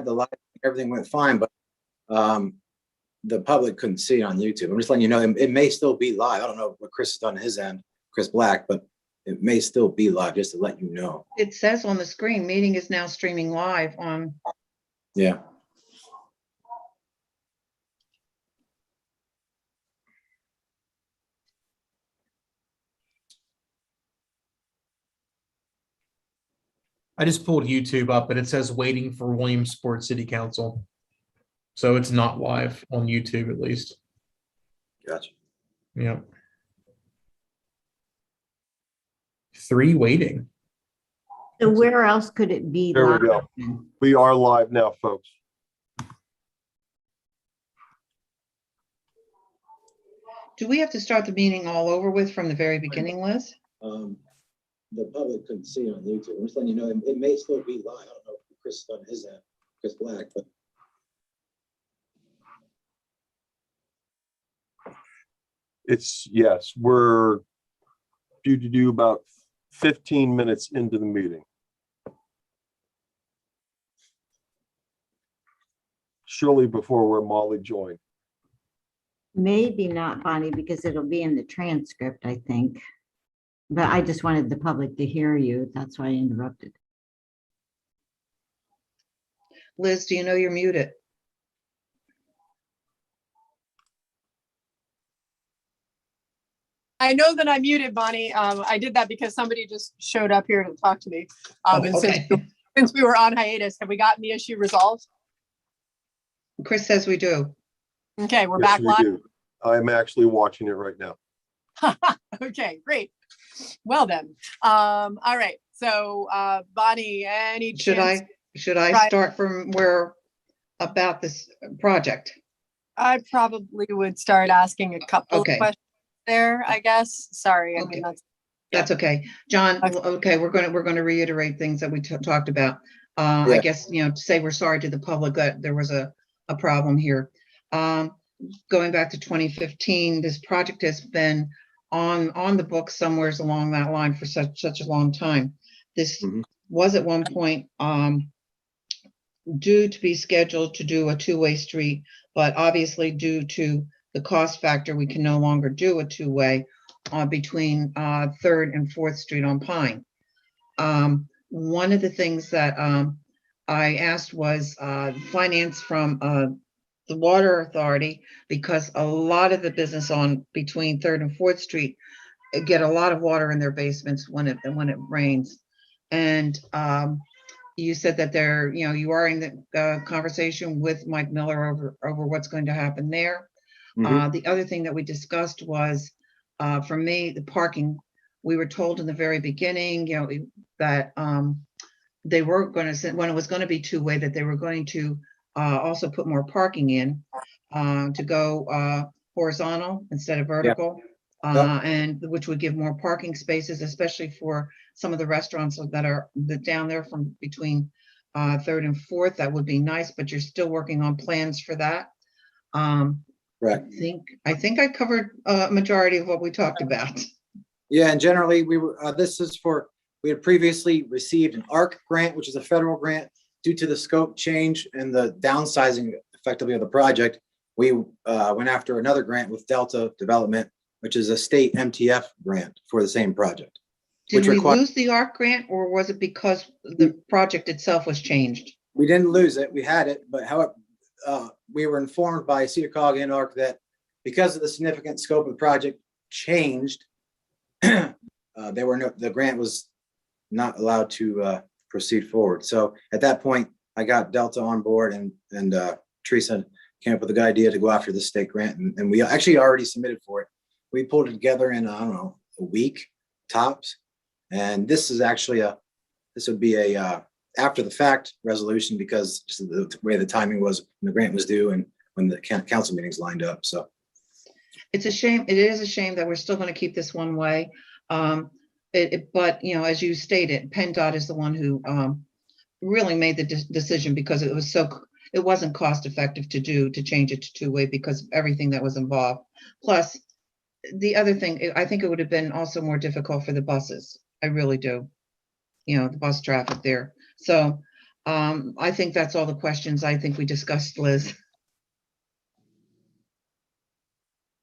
the live, everything went fine, but the public couldn't see it on YouTube. I'm just letting you know it may still be live. I don't know what Chris has done on his end, Chris Black, but it may still be live, just to let you know. It says on the screen, meeting is now streaming live on. Yeah. I just pulled YouTube up, but it says waiting for Williamsport City Council. So it's not live on YouTube, at least. Gotcha. Yeah. 3 waiting. So where else could it be? There we go. We are live now, folks. Do we have to start the meeting all over with from the very beginning, Liz? The public couldn't see it on YouTube. I'm just letting you know it may still be live. I don't know if Chris has done his end, Chris Black, but It's, yes, we're due to do about 15 minutes into the meeting. Surely before where Molly joined. Maybe not, Bonnie, because it'll be in the transcript, I think. But I just wanted the public to hear you. That's why I interrupted. Liz, do you know you're muted? I know that I'm muted, Bonnie. I did that because somebody just showed up here to talk to me. Oh, And okay. since we were on hiatus, have we gotten the issue resolved? Chris says we do. Okay, we're Yes, back we live. do. I'm actually watching it right now. Okay, great. Well then, all right. So, Bonnie, any Should chance? I Right. start from where about this project? I probably would start asking a couple Okay. of questions there, I guess. Sorry, I Okay. mean, That's okay. John, Okay. okay, we're gonna reiterate things that we talked about. I Yeah. guess, to say we're sorry to the public that there was a problem here. Going back to 2015, this project has been on the book somewhere along that line for such a long time. This Mhm. was at one point due to be scheduled to do a two-way street, but obviously due to the cost factor, we can no longer do a two-way between 3rd and 4th Street on Pine. One of the things that I asked was finance from the Water Authority, because a lot of the business on between 3rd and 4th Street get a lot of water in their basements when it rains. And you said that you are in the conversation with Mike Miller over what's going to happen there. Mhm. The other thing that we discussed was, for me, the parking. We were told in the very beginning, that they were going to, when it was going to be two-way, that they were going to also put more parking in to go horizontal instead of vertical, and which would give more parking spaces, especially for some of the restaurants that are down there from between 3rd and 4th. That would be nice, but you're still working on plans for that. Right. I think I covered a majority of what we talked about. Yeah, and generally we were, we had previously received an ARC grant, which is a federal grant. Due to the scope change and the downsizing effectively of the project, we went after another grant with Delta Development, which is a state MTF grant for the same project. Did Which we require- lose the ARC grant, or was it because the project itself was changed? We didn't lose it, we had it, but however, we were informed by CEDACOG and ARC that because of the significant scope of the project changed, the grant was not allowed to proceed forward. So at that point, I got Delta on board, and Teresa came up with a good idea to go after the state grant, and we actually already submitted for it. We pulled it together in, I don't know, a week tops. And this is actually this would be a after the fact resolution, because just the way the timing was when the grant was due and when the council meetings lined up. So It's a shame. It is a shame that we're still going to keep this one way. But as you stated, PennDOT is the one who really made the decision, because it wasn't cost effective to change it to two-way because of everything that was involved. Plus, the other thing, I think it would have been also more difficult for the buses. I really do. The bus traffic there. So I think that's all the questions I think we discussed, Liz.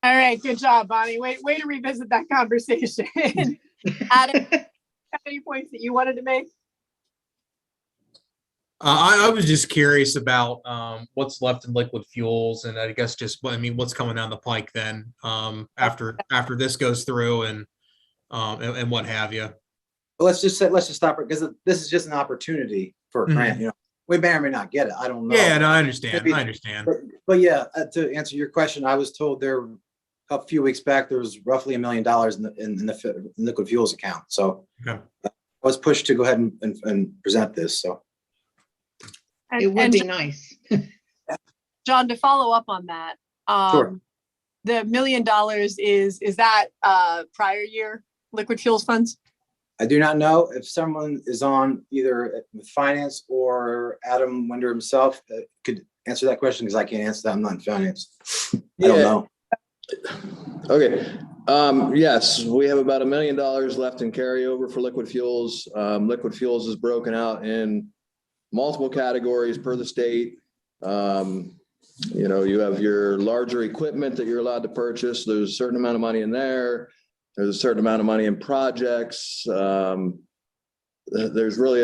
All right, good job, Bonnie. Way to revisit that conversation. Adam, have any points that you wanted to make? I was just curious about what's left in liquid fuels, and I guess just what's coming down the pike then after this goes through and what have you. But let's just stop it, because this is just an opportunity for a grant. You know, we may or may not get it. I don't know. Yeah, no, I understand. Maybe- I understand. But yeah, to answer your question, I was told there a few weeks back there was roughly $1 million in the liquid fuels account. So Okay. I was pushed to go ahead and present this. So It would be nice. John, to follow up on that, Sure. the $1 million is that prior year liquid fuels funds? I do not know if someone is on either with finance or Adam Winder himself could answer that question, because I can't answer that. I'm not in finance. I don't know. Okay. Yes, we have about $1 million left in carryover for liquid fuels. Liquid fuels is broken out in multiple categories per the state. You know, you have your larger equipment that you're allowed to purchase. There's a certain amount of money in there. There's a certain amount of money in projects. There's really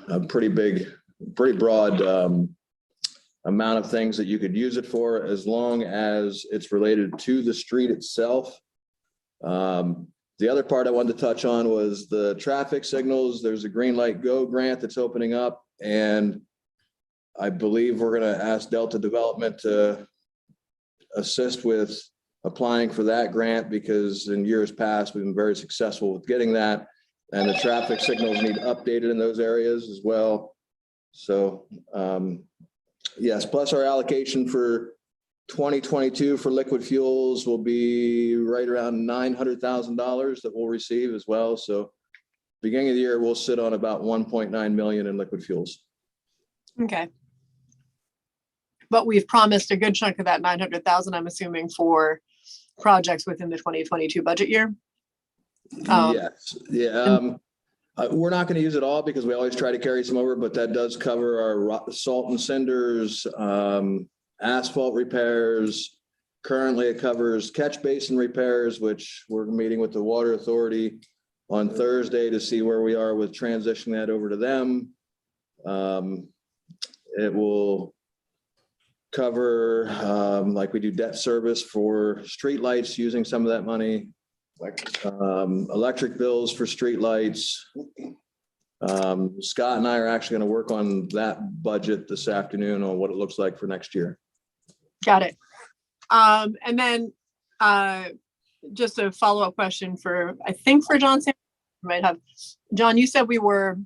a pretty broad amount of things that you could use it for, as long as it's related to the street itself. The other part I wanted to touch on was the traffic signals. There's a Green Light Go grant that's opening up, and I believe we're going to ask Delta Development to assist with applying for that grant, because in years past, we've been very successful with getting that, and the traffic signals need updated in those areas as well. So yes, plus our allocation for 2022 for liquid fuels will be right around $900,000 that we'll receive as well. So beginning of the year, we'll sit on about 1.9 million in liquid fuels. Okay. But we've promised a good chunk of that 900,000, I'm assuming, for projects within the 2022 budget year. Yes, yeah. We're not going to use it all, because we always try to carry some over, but that does cover our salt and cinders, asphalt repairs. Currently, it covers catch basin repairs, which we're meeting with the Water Authority on Thursday to see where we are with transitioning that over to them. It will cover, like we do debt service for streetlights, using some of that money, electric bills for streetlights. Scott and I are actually going to work on that budget this afternoon on what it looks like for next year. Got it. And then just a follow-up question for John. Might have John. You said we were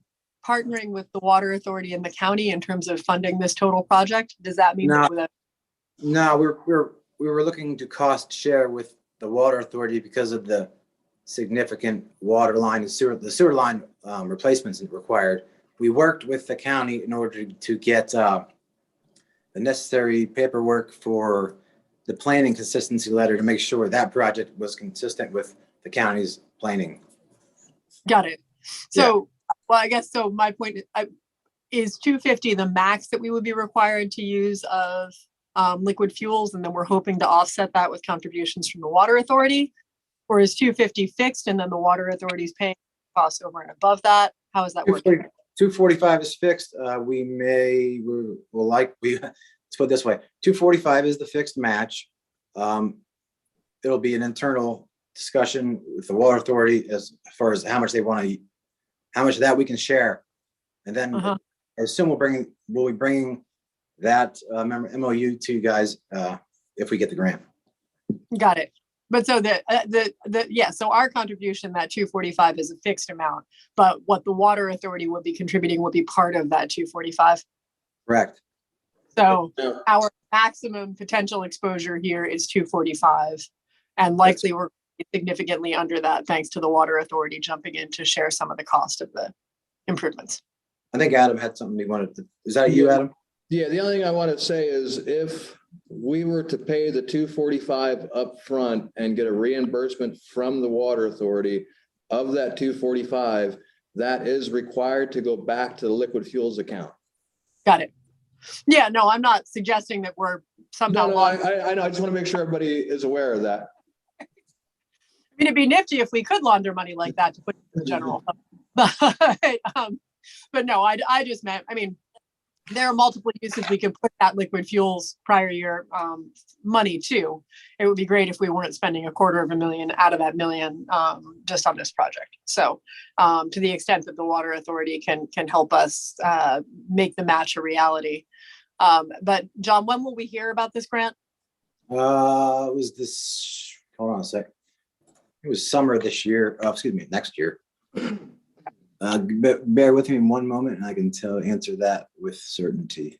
partnering with the Water Authority and the county in terms of funding this total project. Does that mean No. that No, we were looking to cost share with the Water Authority because of the significant water line and the sewer line replacements required. We worked with the county in order to get the necessary paperwork for the planning consistency letter to make sure that project was consistent with the county's planning. Got it. So, well, I guess so. My point is 250 the max that we would be required to use of liquid fuels, and then we're hoping to offset that with contributions from the Water Authority, or is 250 fixed and then the Water Authority is paying costs over and above that? How is that working? 245 is fixed. Let's put it this way: 245 is the fixed match. It'll be an internal discussion with the Water Authority as far as how much they want to, how much of that we can share, and then I assume we'll be bringing that MOU to you guys if we get the grant. Got it. But so so our contribution, that 245, is a fixed amount, but what the Water Authority would be contributing would be part of that 245. Correct. So our maximum potential exposure here is 245, and likely we're significantly under that thanks to the Water Authority jumping in to share some of the cost of the improvements. I think Adam had something he wanted to. Is that you, Adam? Yeah, the only thing I want to say is if we were to pay the 245 up front and get a reimbursement from the Water Authority of that 245, that is required to go back to the liquid fuels account. Got it. Yeah, no, I'm not suggesting that we're somehow. No, I know. I just want to make sure everybody is aware of that. I mean, it'd be nifty if we could launder money like that to put in the general fund. But no, I just meant, I mean, there are multiple uses we can put that liquid fuels prior year money to. It would be great if we weren't spending $250,000 out of that million just on this project. So to the extent that the Water Authority can help us make the match a reality. But John, when will we hear about this grant? It was this, hold on a sec. It was summer this year, excuse me, next year. Bear with me 1 moment and I can answer that with certainty.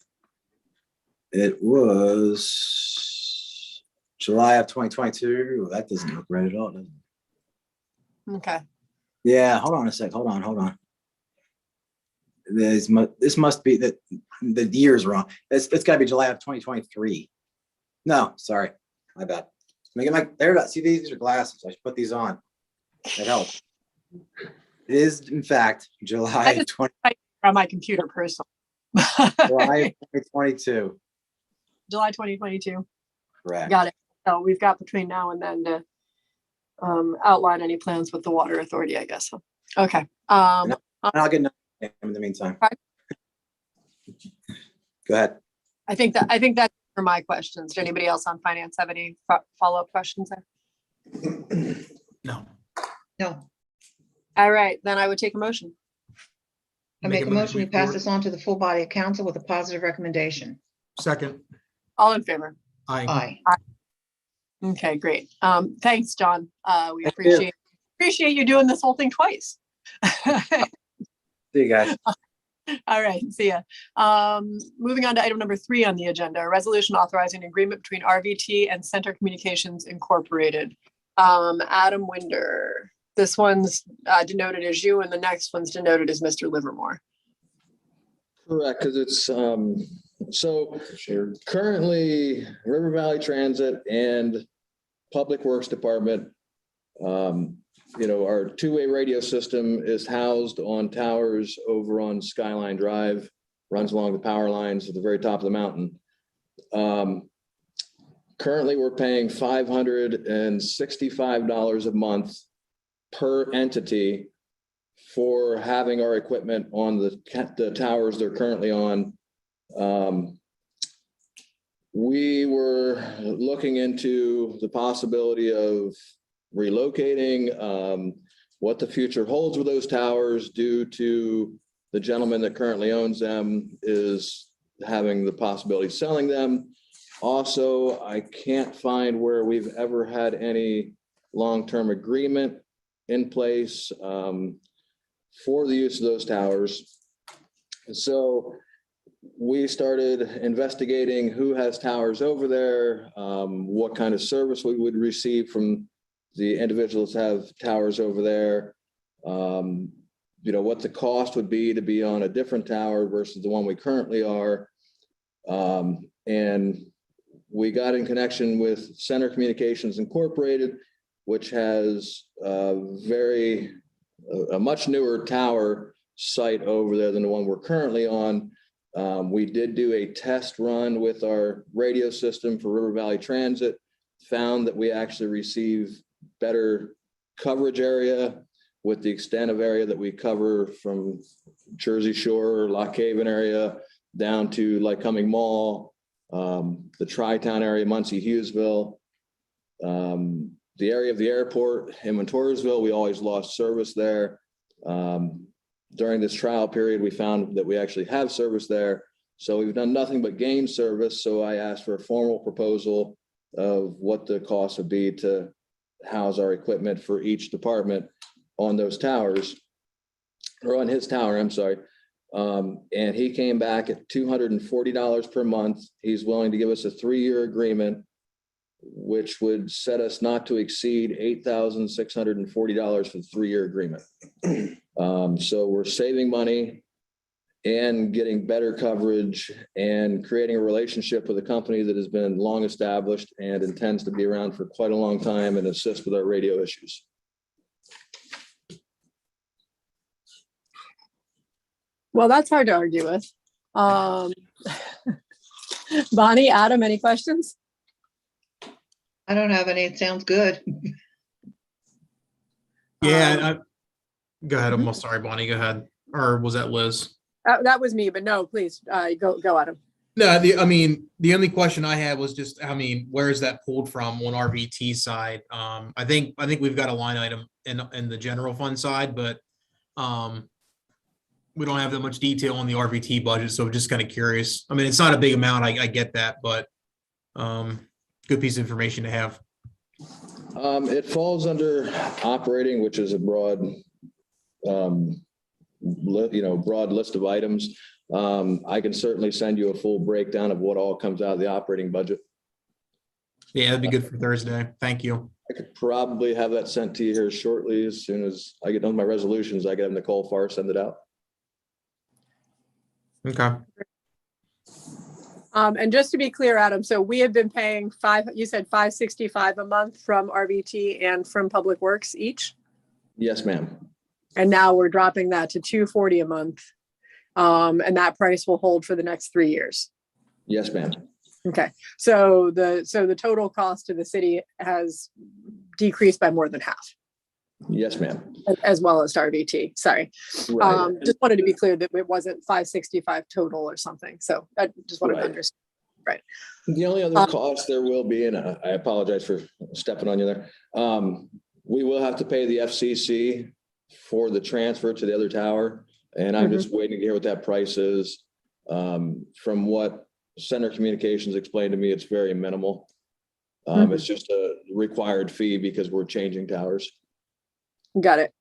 It was July of 2022. That doesn't look right at all, does it? Okay. Yeah, hold on a sec. Hold on. This must be that the year's wrong. It's got to be July of 2023. No, sorry, my bad. There. See, these are glasses. I should put these on. That helps. It is, in fact, July 20. On my computer personally. July 2022. July 2022. Correct. Got it. So we've got between now and then to outline any plans with the Water Authority, I guess. Okay. And I'll get another name in the meantime. Right. Go ahead. I think that's for my questions. Did anybody else on finance have any follow-up questions there? No. No, All right, then I would take a motion. I make a motion, we pass forward. this on to the full body of council with a positive recommendation. Second. All in favor? Aye. Aye. Okay, great. Thanks, John. We Thank you. appreciate you doing this whole thing twice. See you guys. All right, see ya. Moving on to item number 3 on the agenda, a resolution authorizing agreement between RVT and Center Communications Incorporated. Adam Winder, this one's denoted as you and the next one's denoted as Mr. Livermore. Correct, because it's, so currently River Valley Transit and Public Works Department, our two-way radio system is housed on towers over on Skyline Drive, runs along the power lines at the very top of the mountain. Currently, we're paying $565 a month per entity for having our equipment on the towers they're currently on. We were looking into the possibility of relocating, what the future holds with those towers due to the gentleman that currently owns them is having the possibility of selling them. Also, I can't find where we've ever had any long-term agreement in place for the use of those towers. So we started investigating who has towers over there, what kind of service we would receive from the individuals who have towers over there, what the cost would be to be on a different tower versus the one we currently are. And we got in connection with Center Communications Incorporated, which has a much newer tower site over there than the one we're currently on. We did do a test run with our radio system for River Valley Transit, found that we actually receive better coverage area with the extent of area that we cover from Jersey Shore, Lock Haven area down to Lycoming Mall, the Tri-Town area, Muncie, Hughesville, the area of the airport in Montoursville. We always lost service there. During this trial period, we found that we actually have service there. So we've done nothing but gain service. So I asked for a formal proposal of what the cost would be to house our equipment for each department on those towers, or on his tower, I'm sorry. And he came back at $240 per month. He's willing to give us a 3-year agreement, which would set us not to exceed $8,640 for the 3-year agreement. So we're saving money and getting better coverage and creating a relationship with a company that has been long established and intends to be around for quite a long time and assist with our radio issues. Well, that's hard to argue with. Bonnie, Adam, any questions? I don't have any. It sounds good. Yeah, go ahead. I'm sorry, Bonnie, go ahead. Or was that Liz? That was me, but no, please, go Adam. No, the only question I had was just, where is that pulled from on RVT side? I think we've got a line item in the general fund side, but we don't have that much detail on the RVT budget, so just kind of curious. I mean, it's not a big amount, I get that, but good piece of information to have. It falls under operating, which is a broad, broad list of items. I can certainly send you a full breakdown of what all comes out of the operating budget. Yeah, that'd be good for Thursday. Thank you. I could probably have that sent to you here shortly. As soon as I get done with my resolutions, I get them Nicole Farr, send it out. Okay. And just to be clear, Adam, so we have been paying you said $565 a month from RVT and from Public Works each? Yes, ma'am. And now we're dropping that to $240 a month. And that price will hold for the next 3 years. Yes, ma'am. Okay, so the total cost to the city has decreased by more than half, Yes, ma'am. as well as to RVT. Sorry, Right. just wanted to be clear that it wasn't 565 total or something. So I just wanted to Right. understand. Right. The only other cost there will be, and I apologize for stepping on you there. We will have to pay the FCC for the transfer to the other tower. And I'm just waiting to hear what that price is. From what Center Communications explained to me, it's very minimal. It's just a required fee because we're changing towers. Got it.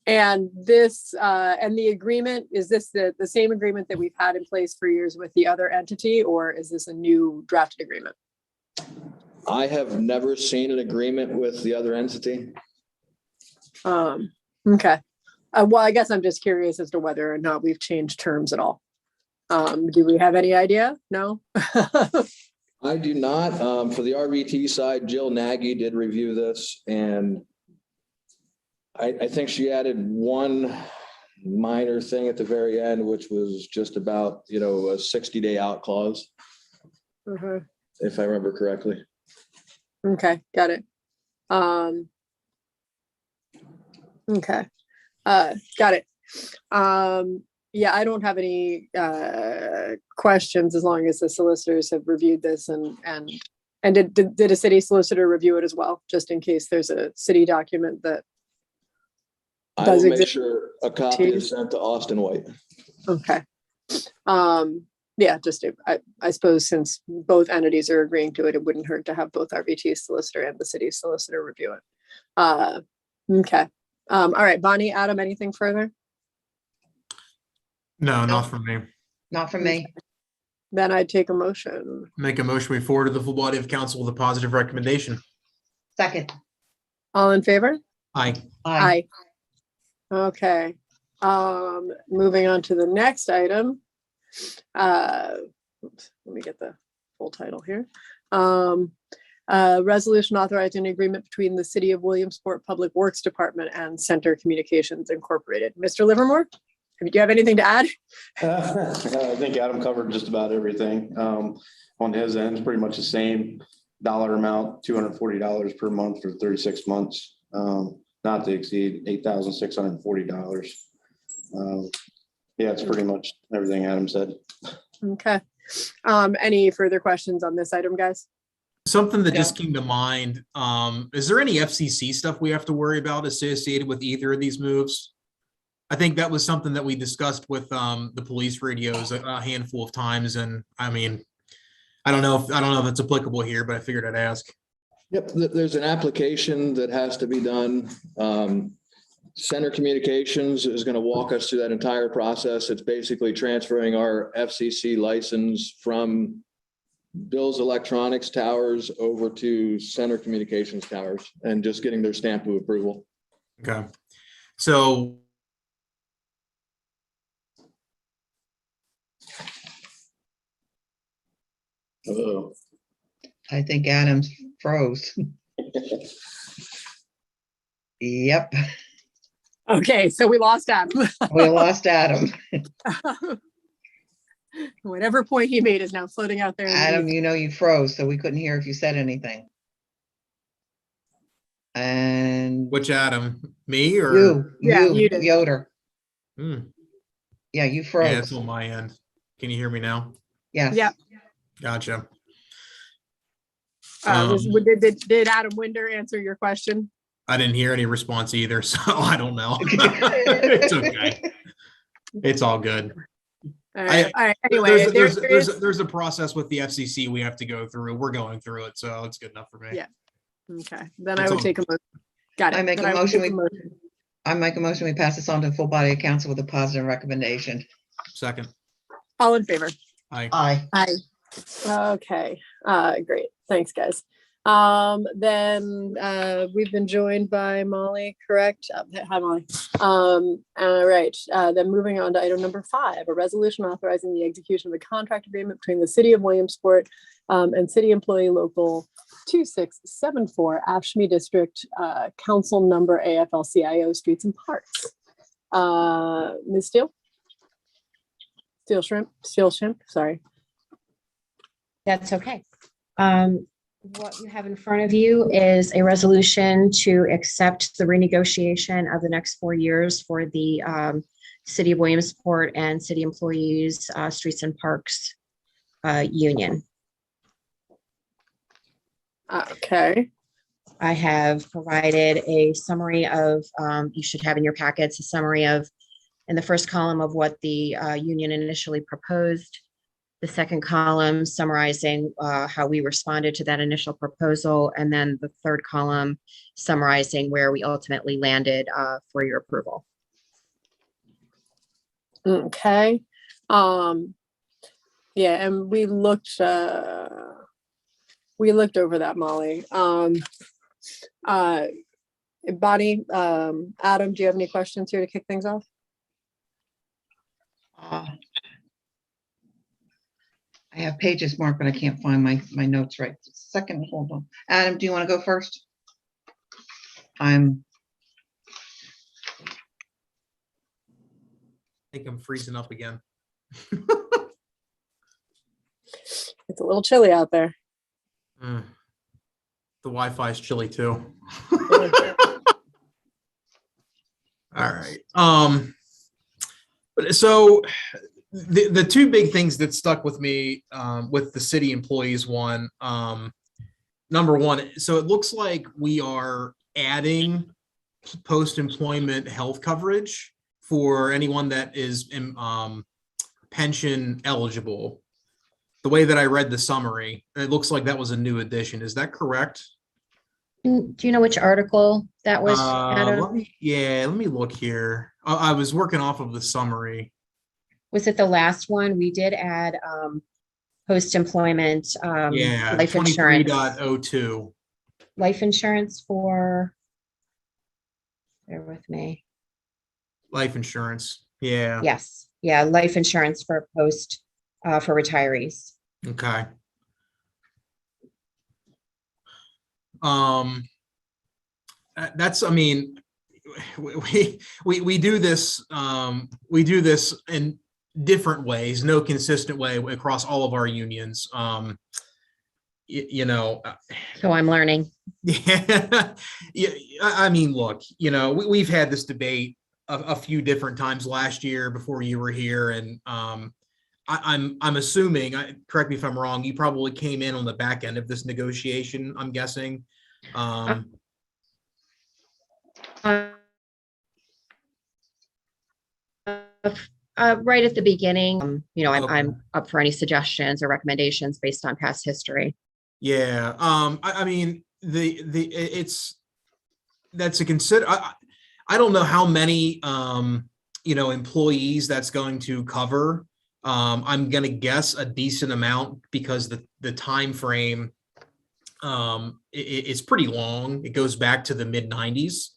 And this, and the agreement, is this the same agreement that we've had in place for years with the other entity, or is this a new drafted agreement? I have never seen an agreement with the other entity. Okay. Well, I guess I'm just curious as to whether or not we've changed terms at all. Do we have any idea? No? I do not. For the RVT side, Jill Nagy did review this, and I think she added one minor thing at the very end, which was just about, a 60-day out clause, if I remember correctly. Okay, got it. Okay, got it. Yeah, I don't have any questions as long as the solicitors have reviewed this and did a city solicitor review it as well, just in case there's a city document that I does will make exist. sure a copy is sent to Austin White. Okay. Yeah, just I suppose since both entities are agreeing to it, it wouldn't hurt to have both RVT solicitor and the city solicitor review it. Okay. All right, Bonnie, Adam, anything further? No, not from me. Not from me. Then I'd take a motion. Make a motion, we forward to the full body of council with a positive recommendation. Second. All in favor? Aye. Aye. Okay. Moving on to the next item. Oops, let me get the full title here. Resolution authorizing an agreement between the City of Williamsport Public Works Department and Center Communications Incorporated. Mr. Livermore, do you have anything to add? I think Adam covered just about everything. On his end, it's pretty much the same dollar amount, $240 per month for 36 months, not to exceed $8,640. Yeah, it's pretty much everything Adam said. Okay. Any further questions on this item, guys? Something that just came to mind. Is there any FCC stuff we have to worry about associated with either of these moves? I think that was something that we discussed with the police radios a handful of times, and I mean, I don't know if it's applicable here, but I figured I'd ask. Yep, there's an application that has to be done. Center Communications is going to walk us through that entire process. It's basically transferring our FCC license from Bill's Electronics towers over to Center Communications towers and just getting their stamp of approval. Okay. So I think Adam's froze. Yep, Okay, so we lost Adam. we lost Adam. Whatever point he made is now floating out there. in the Adam, ether. you froze, so we couldn't hear if you said anything. And Which Adam? Me or? Yeah, you, muted. Yoder. Hmm. Yeah, you Yeah, it's froze. on my end. Can you hear me now? Yes. Yeah. Gotcha. Did Adam Winder answer your question? I didn't hear any response either, so I don't know. It's okay. It's all good. All right. All right. Anyway, There's a process with the FCC we have to go through. We're going through it, so it's good enough for me. Yeah. Okay, then It's I would all- take a motion. Got it. I make Then a would motion, take a I make a motion, we pass this on to the full body of council with a positive recommendation. Second. All in favor? Aye. Aye. Aye. Okay, great. Thanks, guys. Then we've been joined by Molly, correct? Hi, Molly. All right, then moving on to item number 5, a resolution authorizing the execution of a contract agreement between the city of Williamsport and city employee local 2674 Ashme District, council number AFL-CIO Streets and Parks. Ms. Steele? Steel Shrimp, sorry. That's okay. What you have in front of you is a resolution to accept the renegotiation of the next 4 years for the City of Williamsport and city employees, Streets and Parks Union. Okay. I have provided a summary of, you should have in your packets, a summary of, in the first column of what the union initially proposed. The second column summarizing how we responded to that initial proposal, and then the third column summarizing where we ultimately landed for your approval. Okay. Yeah, and we looked over that, Molly. Bonnie, Adam, do you have any questions here to kick things off? I have pages marked, but I can't find my notes right. Second, hold on. Adam, do you want to go first? I think I'm freezing up again. It's a little chilly out there. The Wi-Fi is chilly too. All right. So the two big things that stuck with me with the city employees one, number one, so it looks like we are adding post-employment health coverage for anyone that is pension eligible. The way that I read the summary, it looks like that was a new addition. Is that correct? Do you know which article that was, Adam? Let me look here. I was working off of the summary. Was it the last one? We did add post-employment life insurance. 23.02. Life insurance for, bear with me. Life insurance. Yeah. Yes, yeah, life insurance for for retirees. Okay. That's, I mean, we do this in different ways, no consistent way across all of our unions. You know, So I'm learning. yeah, I mean, look, you know, we've had this debate a few different times last year before you were here, and I'm assuming, correct me if I'm wrong, you probably came in on the back end of this negotiation, I'm guessing. Right at the beginning, you know, I'm up for any suggestions or recommendations based on past history. Yeah, I mean, that's a consider. I don't know how many you know, employees that's going to cover. I'm gonna guess a decent amount because the time frame it's pretty long. It goes back to the mid-90s.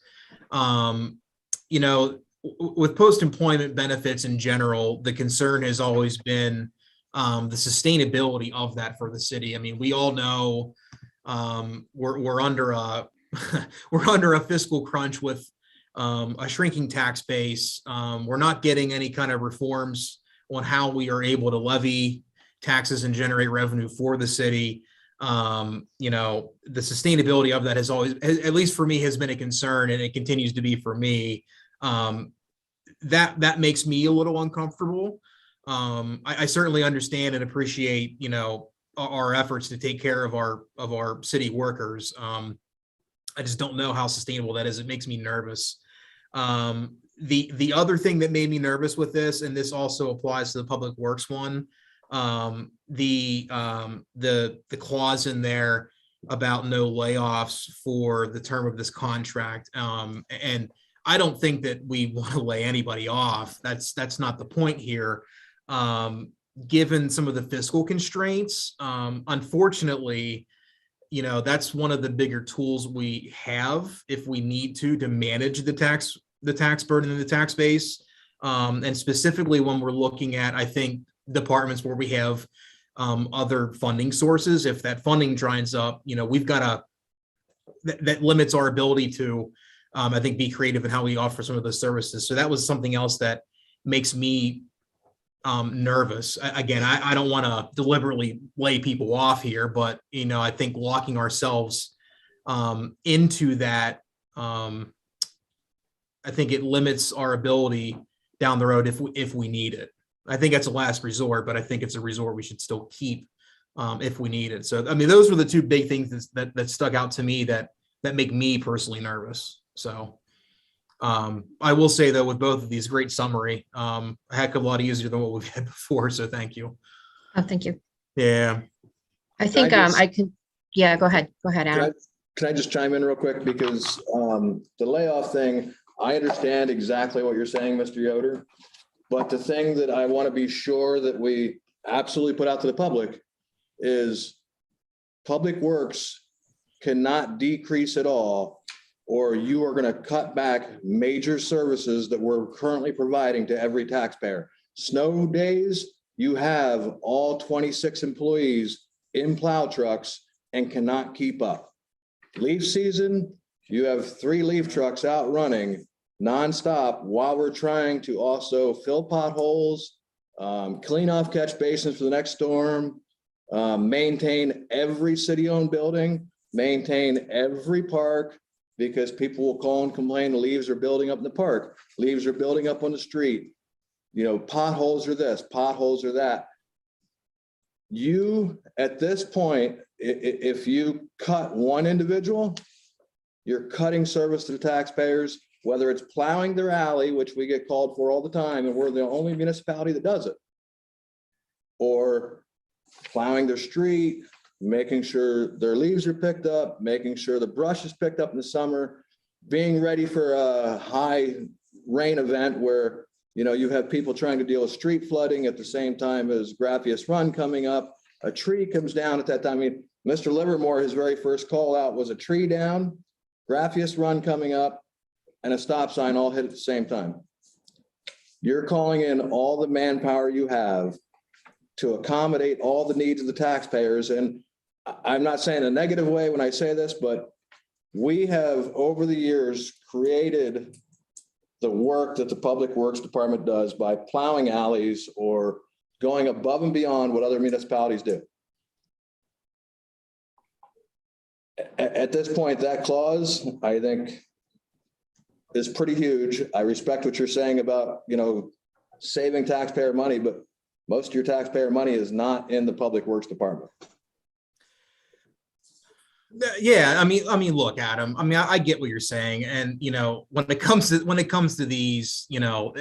You know, with post-employment benefits in general, the concern has always been the sustainability of that for the city. I mean, we all know we're under a we're under a fiscal crunch with a shrinking tax base. We're not getting any kind of reforms on how we are able to levy taxes and generate revenue for the city. You know, the sustainability of that has always, at least for me, has been a concern, and it continues to be for me. That makes me a little uncomfortable. I certainly understand and appreciate, you know, our efforts to take care of our city workers. I just don't know how sustainable that is. It makes me nervous. The other thing that made me nervous with this, and this also applies to the public works one, the clause in there about no layoffs for the term of this contract. And I don't think that we want to lay anybody off. That's not the point here. Given some of the fiscal constraints, unfortunately, you know, that's one of the bigger tools we have if we need to manage the tax burden and the tax base. And specifically when we're looking at, I think, departments where we have other funding sources, if that funding dries up, you know, we've got that limits our ability to, I think, be creative in how we offer some of those services. So that was something else that makes me nervous. Again, I don't want to deliberately lay people off here, but, you know, I think locking ourselves into that, I think it limits our ability down the road if we need it. I think that's a last resort, but I think it's a resort we should still keep if we need it. So, I mean, those were the two big things that stuck out to me that make me personally nervous. So I will say, though, with both of these, great summary, a heck of a lot easier than what we've had before. So thank you. Oh, thank you. Yeah. I think I can, yeah, go ahead, Adam. Can I just chime in real quick? Because the layoff thing, I understand exactly what you're saying, Mr. Yoder. But the thing that I want to be sure that we absolutely put out to the public is Public Works cannot decrease at all, or you are going to cut back major services that we're currently providing to every taxpayer. Snow days, you have all 26 employees in plow trucks and cannot keep up. Leaf season, you have 3 leaf trucks out running nonstop while we're trying to also fill potholes, clean off catch basins for the next storm, maintain every city-owned building, maintain every park, because people will call and complain the leaves are building up in the park, leaves are building up on the street, you know, potholes are this, potholes are that. You, at this point, if you cut one individual, you're cutting service to the taxpayers, whether it's plowing their alley, which we get called for all the time, and we're the only municipality that does it, or plowing their street, making sure their leaves are picked up, making sure the brush is picked up in the summer, being ready for a high rain event where, you know, you have people trying to deal with street flooding at the same time as Graffius Run coming up. A tree comes down at that time. I mean, Mr. Livermore, his very first call out was a tree down, Graffius Run coming up, and a stop sign all hit at the same time. You're calling in all the manpower you have to accommodate all the needs of the taxpayers. And I'm not saying a negative way when I say this, but we have over the years created the work that the Public Works Department does by plowing alleys or going above and beyond what other municipalities do. At this point, that clause, I think, is pretty huge. I respect what you're saying about, you know, saving taxpayer money, but most of your taxpayer money is not in the Public Works Department. Yeah, I mean, look, Adam. I mean, I get what you're saying, and you know, when it comes to these, you know,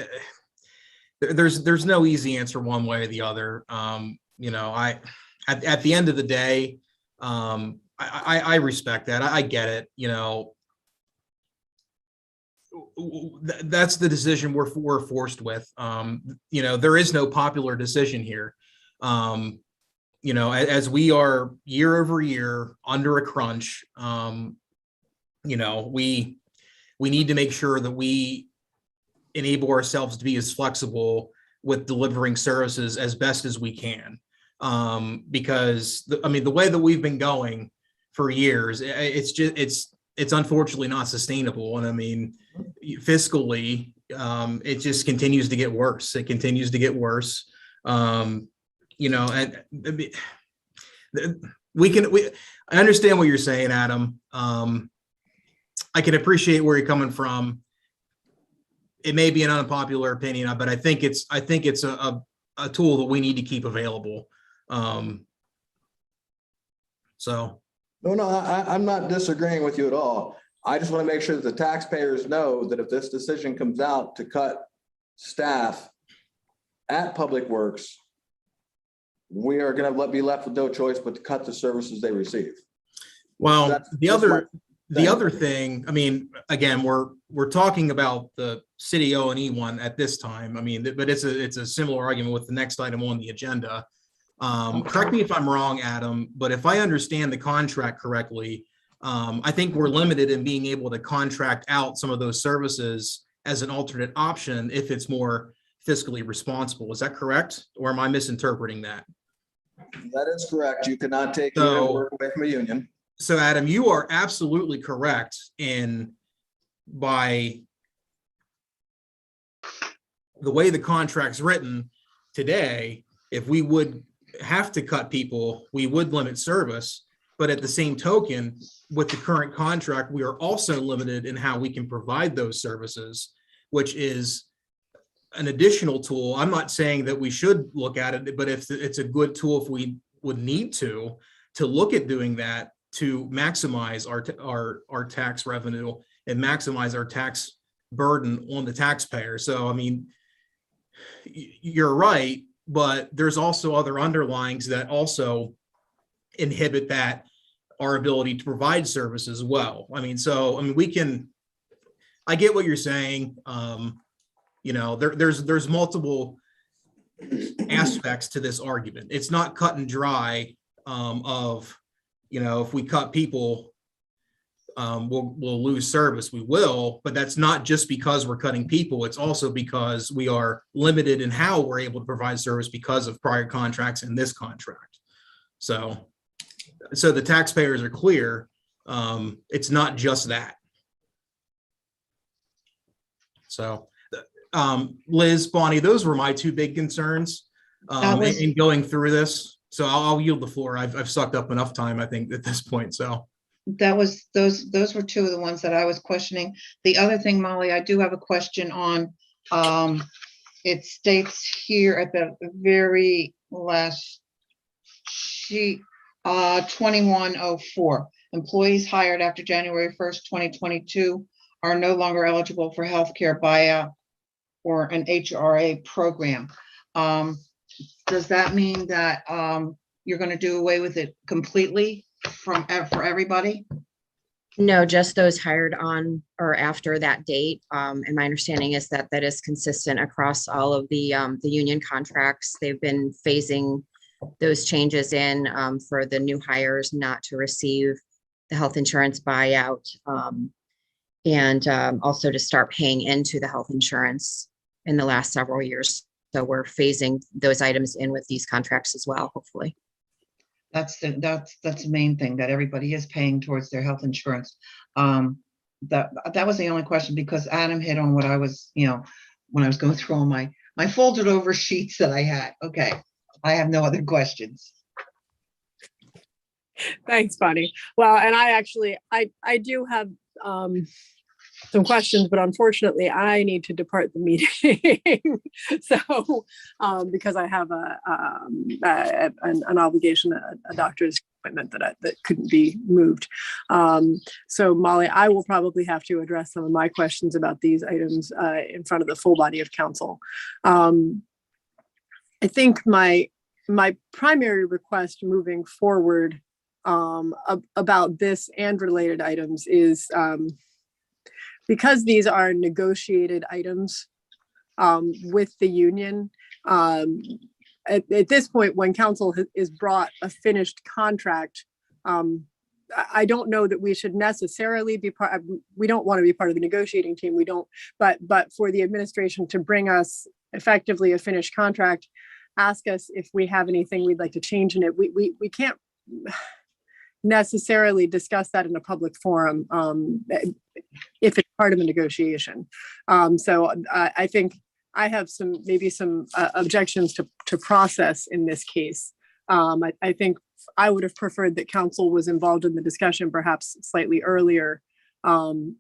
there's no easy answer one way or the other. You know, at the end of the day, I respect that. I get it. You know, that's the decision we're forced with. You know, there is no popular decision here. You know, as we are year over year under a crunch, you know, we need to make sure that we enable ourselves to be as flexible with delivering services as best as we can. Because the way that we've been going for years, it's unfortunately not sustainable. And I mean, fiscally, it just continues to get worse. It continues to get worse. You know, and I understand what you're saying, Adam. I can appreciate where you're coming from. It may be an unpopular opinion, but I think it's a tool that we need to keep available. So. No, I'm not disagreeing with you at all. I just want to make sure that the taxpayers know that if this decision comes out to cut staff at Public Works, we are going to be left with no choice but to cut the services they receive. Well, That's the just other thing, I mean, again, we're talking about the city O&E one at this time. I mean, but it's a similar argument with the next item on the agenda. Correct me if I'm wrong, Adam, but if I understand the contract correctly, I think we're limited in being able to contract out some of those services as an alternate option if it's more fiscally responsible. Is that correct? Or am I misinterpreting that? That is correct. You cannot take So- union work away from a union. So Adam, you are absolutely correct by the way the contract's written today, if we would have to cut people, we would limit service. But at the same token, with the current contract, we are also limited in how we can provide those services, which is an additional tool. I'm not saying that we should look at it, but if it's a good tool, if we would need to look at doing that to maximize our tax revenue and maximize our tax burden on the taxpayer. So, I mean, you're right, but there's also other underlyings that also inhibit our ability to provide service as well. I mean, I get what you're saying. You know, there's multiple aspects to this argument. It's not cut and dry of, you know, if we cut people, we'll lose service. We will, but that's not just because we're cutting people. It's also because we are limited in how we're able to provide service because of prior contracts in this contract. So the taxpayers are clear. It's not just that. So, Liz, Bonnie, those were my two big concerns in going through this. So I'll yield the floor. I've sucked up enough time, I think, at this point. So those were two of the ones that I was questioning. The other thing, Molly, I do have a question on, it states here at the very last sheet, 2104, employees hired after January 1st, 2022 are no longer eligible for healthcare buyout or an HRA program. Does that mean that you're going to do away with it completely for everybody? No, just those hired on or after that date. And my understanding is that that is consistent across all of the union contracts. They've been phasing those changes in for the new hires not to receive the health insurance buyout, and also to start paying into the health insurance in the last several years. So we're phasing those items in with these contracts as well, hopefully. That's the main thing, that everybody is paying towards their health insurance. That was the only question, because Adam hit on what I was, you know, when I was going through all my folded over sheets that I had. Okay, I have no other questions. Thanks, Bonnie. Well, and I do have some questions, but unfortunately I need to depart the meeting. So, because I have an obligation, a doctor's appointment that couldn't be moved. So Molly, I will probably have to address some of my questions about these items in front of the full body of council. I think my primary request moving forward about this and related items is, because these are negotiated items with the union, at this point, when council is brought a finished contract, I don't know that we should necessarily be part. We don't want to be part of the negotiating team. We don't. But for the administration to bring us effectively a finished contract, ask us if we have anything we'd like to change in it. We can't necessarily discuss that in a public forum if it's part of a negotiation. So I think I have maybe some objections to process in this case. I think I would have preferred that council was involved in the discussion perhaps slightly earlier, and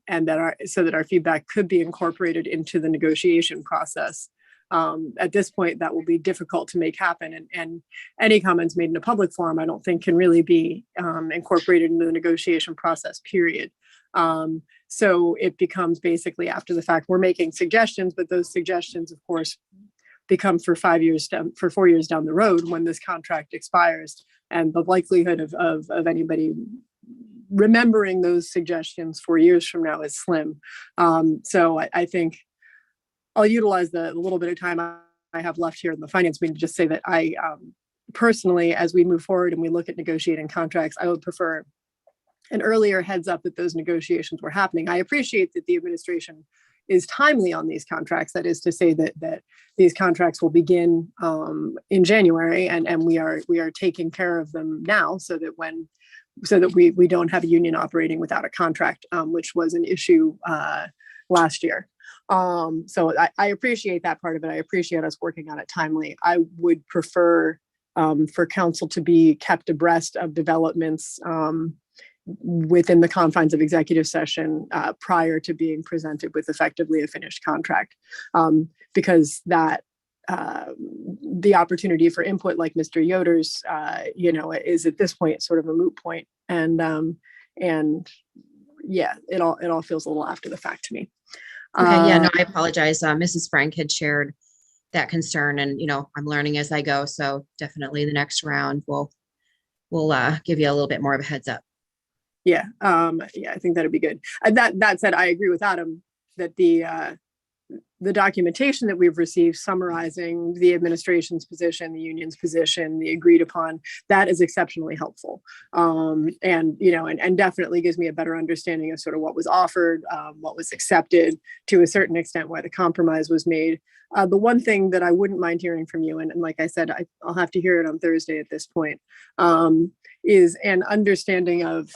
so that our feedback could be incorporated into the negotiation process. At this point, that will be difficult to make happen, and any comments made in a public forum, I don't think can really be incorporated into the negotiation process, period. So it becomes basically after the fact, we're making suggestions, but those suggestions, of course, become for 4 years down the road when this contract expires, and the likelihood of anybody remembering those suggestions 4 years from now is slim. So I think I'll utilize the little bit of time I have left here in the finance meeting to just say that I personally, as we move forward and we look at negotiating contracts, I would prefer an earlier heads up that those negotiations were happening. I appreciate that the administration is timely on these contracts. That is to say that these contracts will begin in January, and we are taking care of them now, so that we don't have a union operating without a contract, which was an issue last year. So I appreciate that part of it. I appreciate us working on it timely. I would prefer for council to be kept abreast of developments within the confines of executive session prior to being presented with effectively a finished contract, because that the opportunity for input, like Mr. Yoder's, is at this point sort of a moot point, and yeah, it all feels a little after the fact to me. Okay, yeah, no, I apologize. Mrs. Frank had shared that concern, and I'm learning as I go. So definitely the next round we'll give you a little bit more of a heads up. Yeah, I think that'd be good. And that said, I agree with Adam that the documentation that we've received summarizing the administration's position, the union's position, the agreed upon, that is exceptionally helpful. And definitely gives me a better understanding of sort of what was offered, what was accepted, to a certain extent why the compromise was made. The one thing that I wouldn't mind hearing from you, and like I said, I'll have to hear it on Thursday at this point, is an understanding of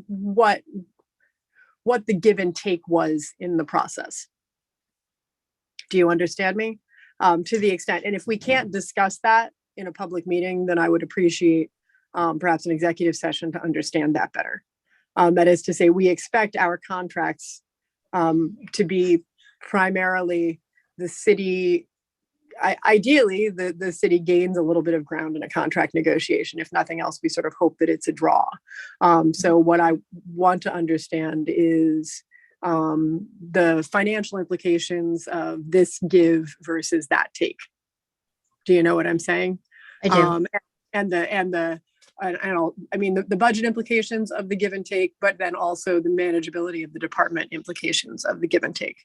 what the give and take was in the process. Do you understand me? To the extent, and if we can't discuss that in a public meeting, then I would appreciate perhaps an executive session to understand that better. That is to say, we expect our contracts to be primarily the city. Ideally, the city gains a little bit of ground in a contract negotiation. If nothing else, we sort of hope that it's a draw. So what I want to understand is the financial implications of this give versus that take. Do you know what I'm saying? I do. The budget implications of the give and take, but then also the manageability of the department implications of the give and take.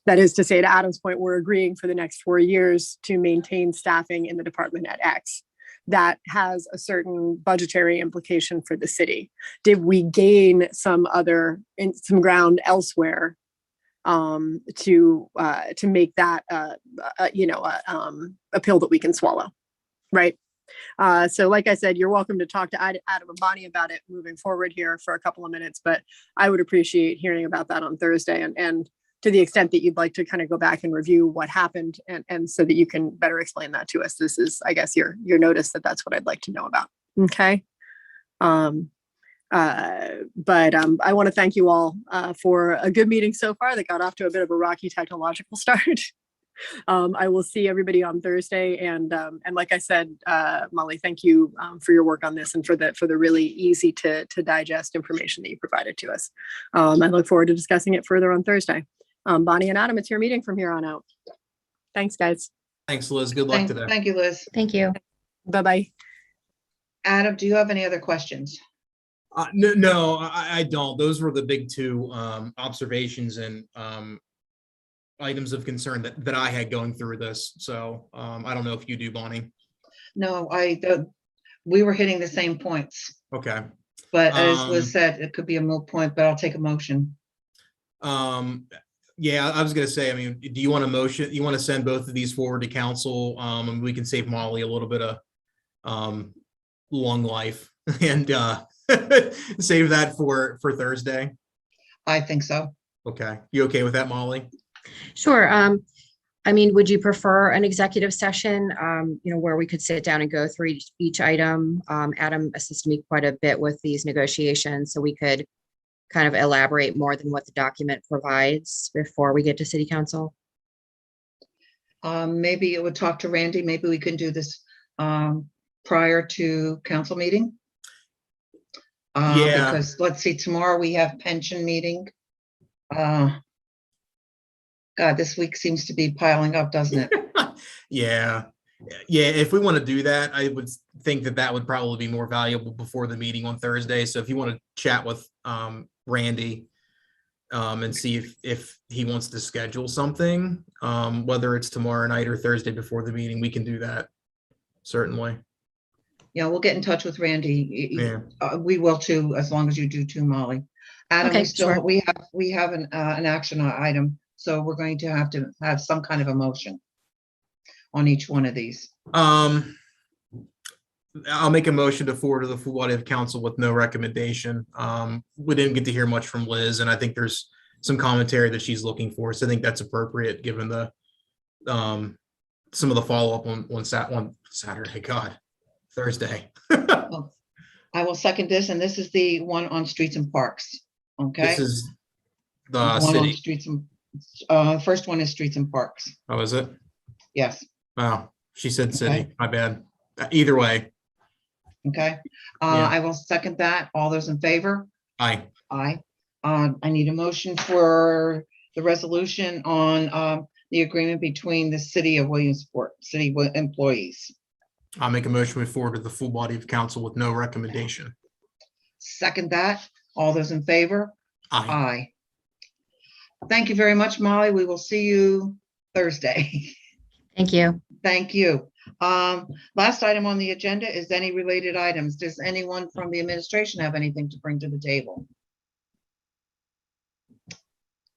That is to say, to Adam's point, we're agreeing for the next 4 years to maintain staffing in the department at X. That has a certain budgetary implication for the city. Did we gain some ground elsewhere to make that a pill that we can swallow, right? So like I said, you're welcome to talk to Adam and Bonnie about it moving forward here for a couple of minutes, but I would appreciate hearing about that on Thursday, and to the extent that you'd like to kind of go back and review what happened, and so that you can better explain that to us. This is, I guess, your notice that's what I'd like to know about. Okay. But I want to thank you all for a good meeting so far that got off to a bit of a rocky technological start. I will see everybody on Thursday, and like I said, Molly, thank you for your work on this and for the really easy to digest information that you provided to us. I look forward to discussing it further on Thursday. Bonnie and Adam, it's your meeting from here on out. Thanks, guys. Thanks, Liz. Good luck today. Thank you, Liz. Thank you. Bye-bye. Adam, do you have any other questions? No, I don't. Those were the big two observations and items of concern that I had going through this. So I don't know if you do, Bonnie. No, we were hitting the same points, Okay. but as Liz said, it could be a moot point, but I'll take a motion. Yeah, I was gonna say, I mean, do you want a motion? You want to send both of these forward to council? And we can save Molly a little bit of long life and save that for Thursday. I think so. Okay. You okay with that, Molly? Sure. I mean, would you prefer an executive session, where we could sit down and go through each item? Adam assisted me quite a bit with these negotiations, so we could kind of elaborate more than what the document provides before we get to city council. Maybe it would talk to Randy. Maybe we can do this prior to council meeting. Yeah. Because let's see, tomorrow we have pension meeting. God, this week seems to be piling up, doesn't it? Yeah. Yeah, if we want to do that, I would think that would probably be more valuable before the meeting on Thursday. So if you want to chat with Randy and see if he wants to schedule something, whether it's tomorrow night or Thursday before the meeting, we can do that. Certainly. Yeah, we'll get in touch with Randy. Yeah. We will too, as long as you do too, Molly. Adam, Okay, sure. we have an action item, so we're going to have some kind of a motion on each one of these. I'll make a motion to forward to the full body of council with no recommendation. We didn't get to hear much from Liz, and I think there's some commentary that she's looking for. So I think that's appropriate given the some of the follow-up on Saturday. God, Thursday. I will second this, and this is the one on streets and parks. Okay. This is the One on city. streets and first one is streets and parks. Oh, is it? Yes. Wow. She said city. Okay. My bad. Either way. Okay. Yeah. I will second that. All those in favor? Aye. Aye. I need a motion for the resolution on the agreement between the city of Williamsport, city employees. I'll make a motion to forward to the full body of council with no recommendation. Second that. All those in favor? Aye. Aye. Thank you very much, Molly. We will see you Thursday. Thank you. Thank you. Last item on the agenda is any related items. Does anyone from the administration have anything to bring to the table?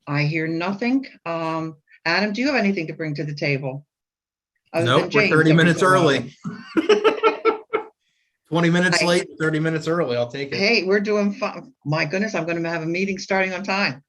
I hear nothing. Adam, do you have anything to bring to the table? Other than Nope, we're James 30 every minutes so early. often? 20 minutes Aye. late, 30 minutes early. I'll take it. Hey, we're doing fine. My goodness, I'm going to have a meeting starting on time.